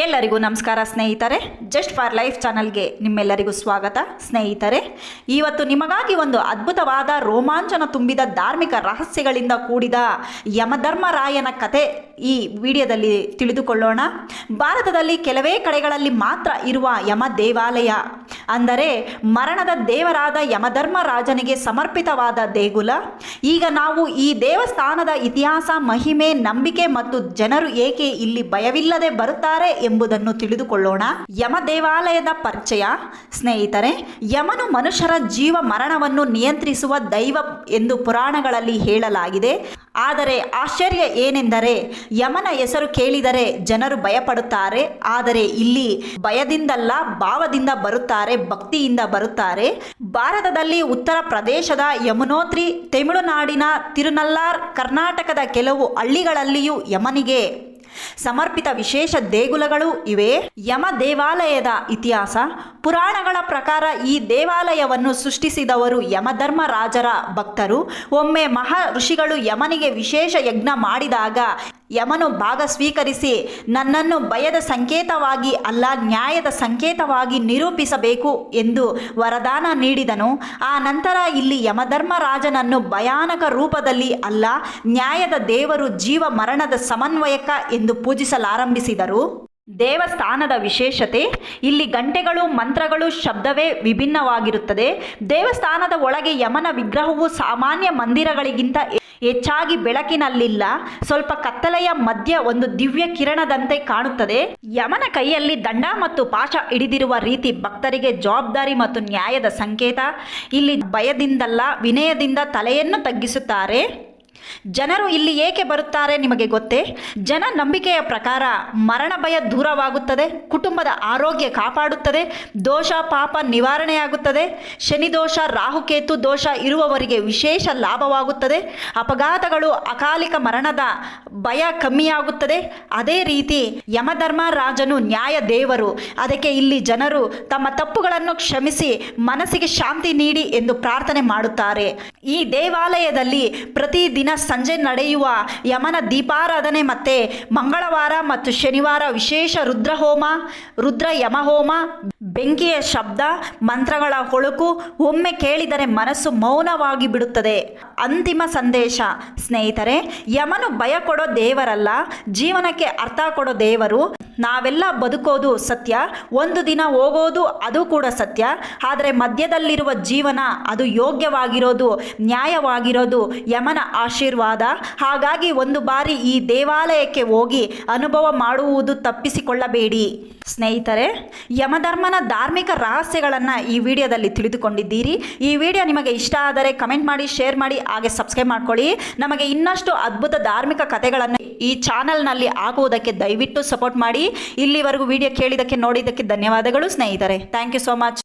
ಎಲ್ಲರಿಗೂ ನಮಸ್ಕಾರ ಸ್ನೇಹಿತರೆ. ಜಸ್ಟ್ ಫಾರ್ ಲೈಫ್ ಚಾನಲ್ಗೆ ನಿಮ್ಮೆಲ್ಲರಿಗೂ ಸ್ವಾಗತ. ಸ್ನೇಹಿತರೆ, ಇವತ್ತು ನಿಮಗಾಗಿ ಒಂದು ಅದ್ಭುತವಾದ ರೋಮಾಂಚನ ತುಂಬಿದ ಧಾರ್ಮಿಕ ರಹಸ್ಯಗಳಿಂದ ಕೂಡಿದ ಯಮಧರ್ಮರಾಯನ ಕತೆ ಈ ವಿಡಿಯೋದಲ್ಲಿ ತಿಳಿದುಕೊಳ್ಳೋಣ. ಭಾರತದಲ್ಲಿ ಕೆಲವೇ ಕಡೆಗಳಲ್ಲಿ ಮಾತ್ರ ಇರುವ ಯಮ ದೇವಾಲಯ, ಅಂದರೆ ಮರಣದ ದೇವರಾದ ಯಮಧರ್ಮರಾಜನಿಗೆ ಸಮರ್ಪಿತವಾದ ದೇಗುಲ. ಈಗ ನಾವು ಈ ದೇವಸ್ಥಾನದ ಇತಿಹಾಸ, ಮಹಿಮೆ, ನಂಬಿಕೆ ಮತ್ತು ಜನರು ಏಕೆ ಇಲ್ಲಿ ಭಯವಿಲ್ಲದೆ ಬರುತ್ತಾರೆ ಎಂಬುದನ್ನು ತಿಳಿದುಕೊಳ್ಳೋಣ. ಯಮ ದೇವಾಲಯದ ಪರಿಚಯ. ಸ್ನೇಹಿತರೆ, ಯಮನು ಮನುಷ್ಯರ ಜೀವ ಮರಣವನ್ನು ನಿಯಂತ್ರಿಸುವ ದೈವ ಎಂದು ಪುರಾಣಗಳಲ್ಲಿ ಹೇಳಲಾಗಿದೆ. ಆದರೆ ಆಶ್ಚರ್ಯ ಏನೆಂದರೆ ಯಮನ ಹೆಸರು ಕೇಳಿದರೆ ಜನರು ಭಯಪಡುತ್ತಾರೆ. ಆದರೆ ಇಲ್ಲಿ ಭಯದಿಂದಲ್ಲ, ಭಾವದಿಂದ ಬರುತ್ತಾರೆ, ಭಕ್ತಿಯಿಂದ ಬರುತ್ತಾರೆ. ಭಾರತದಲ್ಲಿ ಉತ್ತರ ಪ್ರದೇಶದ ಯಮುನೋತ್ರಿ, ತಮಿಳುನಾಡಿನ ತಿರುನಲ್ಲಾರ್, ಕರ್ನಾಟಕದ ಕೆಲವು ಹಳ್ಳಿಗಳಲ್ಲಿಯೂ ಯಮನಿಗೆ ಸಮರ್ಪಿತ ವಿಶೇಷ ದೇಗುಲಗಳು ಇವೆ. ಯಮ ದೇವಾಲಯದ ಇತಿಹಾಸ. ಪುರಾಣಗಳ ಪ್ರಕಾರ ಈ ದೇವಾಲಯವನ್ನು ಸೃಷ್ಟಿಸಿದವರು ಯಮಧರ್ಮರಾಜರ ಭಕ್ತರು. ಒಮ್ಮೆ ಮಹಾ ಋಷಿಗಳು ಯಮನಿಗೆ ವಿಶೇಷ ಯಜ್ಞ ಮಾಡಿದಾಗ ಯಮನು ಭಾಗ ಸ್ವೀಕರಿಸಿ ನನ್ನನ್ನು ಭಯದ ಸಂಕೇತವಾಗಿ ಅಲ್ಲ, ನ್ಯಾಯದ ಸಂಕೇತವಾಗಿ ನಿರೂಪಿಸಬೇಕು ಎಂದು ವರದಾನ ನೀಡಿದನು. ಆ ನಂತರ ಇಲ್ಲಿ ಯಮಧರ್ಮರಾಜನನ್ನು ಭಯಾನಕ ರೂಪದಲ್ಲಿ ಅಲ್ಲ, ನ್ಯಾಯದ ದೇವರು, ಜೀವ ಮರಣದ ಸಮನ್ವಯಕ ಎಂದು ಪೂಜಿಸಲಾರಂಭಿಸಿದರು. ದೇವಸ್ಥಾನದ ವಿಶೇಷತೆ. ಇಲ್ಲಿ ಗಂಟೆಗಳು, ಮಂತ್ರಗಳು, ಶಬ್ದವೇ ವಿಭಿನ್ನವಾಗಿರುತ್ತದೆ. ದೇವಸ್ಥಾನದ ಒಳಗೆ ಯಮನ ವಿಗ್ರಹವು ಸಾಮಾನ್ಯ ಮಂದಿರಗಳಿಗಿಂತ ಹೆಚ್ಚಾಗಿ ಬೆಳಕಿನಲ್ಲಿಲ್ಲ. ಸ್ವಲ್ಪ ಕತ್ತಲೆಯ ಮಧ್ಯ ಒಂದು ದಿವ್ಯ ಕಿರಣದಂತೆ ಕಾಣುತ್ತದೆ. ಯಮನ ಕೈಯಲ್ಲಿ ದಂಡ ಮತ್ತು ಪಾಶ ಹಿಡಿದಿರುವ ರೀತಿ ಭಕ್ತರಿಗೆ ಜವಾಬ್ದಾರಿ ಮತ್ತು ನ್ಯಾಯದ ಸಂಕೇತ. ಇಲ್ಲಿ ಭಯದಿಂದಲ್ಲ, ವಿನಯದಿಂದ ತಲೆಯನ್ನು ತಗ್ಗಿಸುತ್ತಾರೆ. ಜನರು ಇಲ್ಲಿ ಏಕೆ ಬರುತ್ತಾರೆ ನಿಮಗೆ ಗೊತ್ತೇ? ಜನ ನಂಬಿಕೆಯ ಪ್ರಕಾರ ಮರಣ ಭಯ ದೂರವಾಗುತ್ತದೆ, ಕುಟುಂಬದ ಆರೋಗ್ಯ ಕಾಪಾಡುತ್ತದೆ, ದೋಷ ಪಾಪ ನಿವಾರಣೆಯಾಗುತ್ತದೆ, ಶನಿದೋಷ, ರಾಹುಕೇತು ದೋಷ ಇರುವವರಿಗೆ ವಿಶೇಷ ಲಾಭವಾಗುತ್ತದೆ, ಅಪಘಾತಗಳು, ಅಕಾಲಿಕ ಮರಣದ ಭಯ ಕಮ್ಮಿಯಾಗುತ್ತದೆ. ಅದೇ ರೀತಿ ಯಮಧರ್ಮರಾಜನು ನ್ಯಾಯ ದೇವರು. ಅದಕ್ಕೆ ಇಲ್ಲಿ ಜನರು ತಮ್ಮ ತಪ್ಪುಗಳನ್ನು ಕ್ಷಮಿಸಿ ಮನಸ್ಸಿಗೆ ಶಾಂತಿ ನೀಡಿ ಎಂದು ಪ್ರಾರ್ಥನೆ ಮಾಡುತ್ತಾರೆ. ಈ ದೇವಾಲಯದಲ್ಲಿ ಪ್ರತಿದಿನ ಸಂಜೆ ನಡೆಯುವ ಯಮನ ದೀಪಾರಾಧನೆ ಮತ್ತೆ ಮಂಗಳವಾರ ಮತ್ತು ಶನಿವಾರ ವಿಶೇಷ ರುದ್ರಹೋಮ, ರುದ್ರ ಯಮಹೋಮ, ಬೆಂಕಿಯ ಶಬ್ದ, ಮಂತ್ರಗಳ ಹೊಳಕು ಒಮ್ಮೆ ಕೇಳಿದರೆ ಮನಸ್ಸು ಮೌನವಾಗಿ ಬಿಡುತ್ತದೆ. ಅಂತಿಮ ಸಂದೇಶ. ಸ್ನೇಹಿತರೆ, ಯಮನು ಭಯ ಕೊಡೋ ದೇವರಲ್ಲ, ಜೀವನಕ್ಕೆ ಅರ್ಥ ಕೊಡೋ ದೇವರು. ನಾವೆಲ್ಲ ಬದುಕೋದು ಸತ್ಯ, ಒಂದು ದಿನ ಹೋಗೋದು ಅದು ಕೂಡ ಸತ್ಯ. ಆದರೆ ಮಧ್ಯದಲ್ಲಿರುವ ಜೀವನ, ಅದು ಯೋಗ್ಯವಾಗಿರೋದು, ನ್ಯಾಯವಾಗಿರೋದು ಯಮನ ಆಶೀರ್ವಾದ. ಹಾಗಾಗಿ ಒಂದು ಬಾರಿ ಈ ದೇವಾಲಯಕ್ಕೆ ಹೋಗಿ ಅನುಭವ ಮಾಡುವುದು ತಪ್ಪಿಸಿಕೊಳ್ಳಬೇಡಿ. ಸ್ನೇಹಿತರೆ, ಯಮಧರ್ಮನ ಧಾರ್ಮಿಕ ರಹಸ್ಯಗಳನ್ನು ಈ ವಿಡಿಯೋದಲ್ಲಿ ತಿಳಿದುಕೊಂಡಿದ್ದೀರಿ. ಈ ವಿಡಿಯೋ ನಿಮಗೆ ಇಷ್ಟ ಆದರೆ ಕಮೆಂಟ್ ಮಾಡಿ, ಶೇರ್ ಮಾಡಿ, ಹಾಗೆ ಸಬ್ಸ್ಕ್ರೈಬ್ ಮಾಡ್ಕೊಳ್ಳಿ. ನಮಗೆ ಇನ್ನಷ್ಟು ಅದ್ಭುತ ಧಾರ್ಮಿಕ ಕಥೆಗಳನ್ನು ಈ ಚಾನಲ್ನಲ್ಲಿ ಹಾಕುವುದಕ್ಕೆ ದಯವಿಟ್ಟು ಸಪೋರ್ಟ್ ಮಾಡಿ. ಇಲ್ಲಿವರೆಗೂ ವಿಡಿಯೋ ಕೇಳಿದ್ದಕ್ಕೆ, ನೋಡಿದ್ದಕ್ಕೆ ಧನ್ಯವಾದಗಳು ಸ್ನೇಹಿತರೆ. Thank you so much.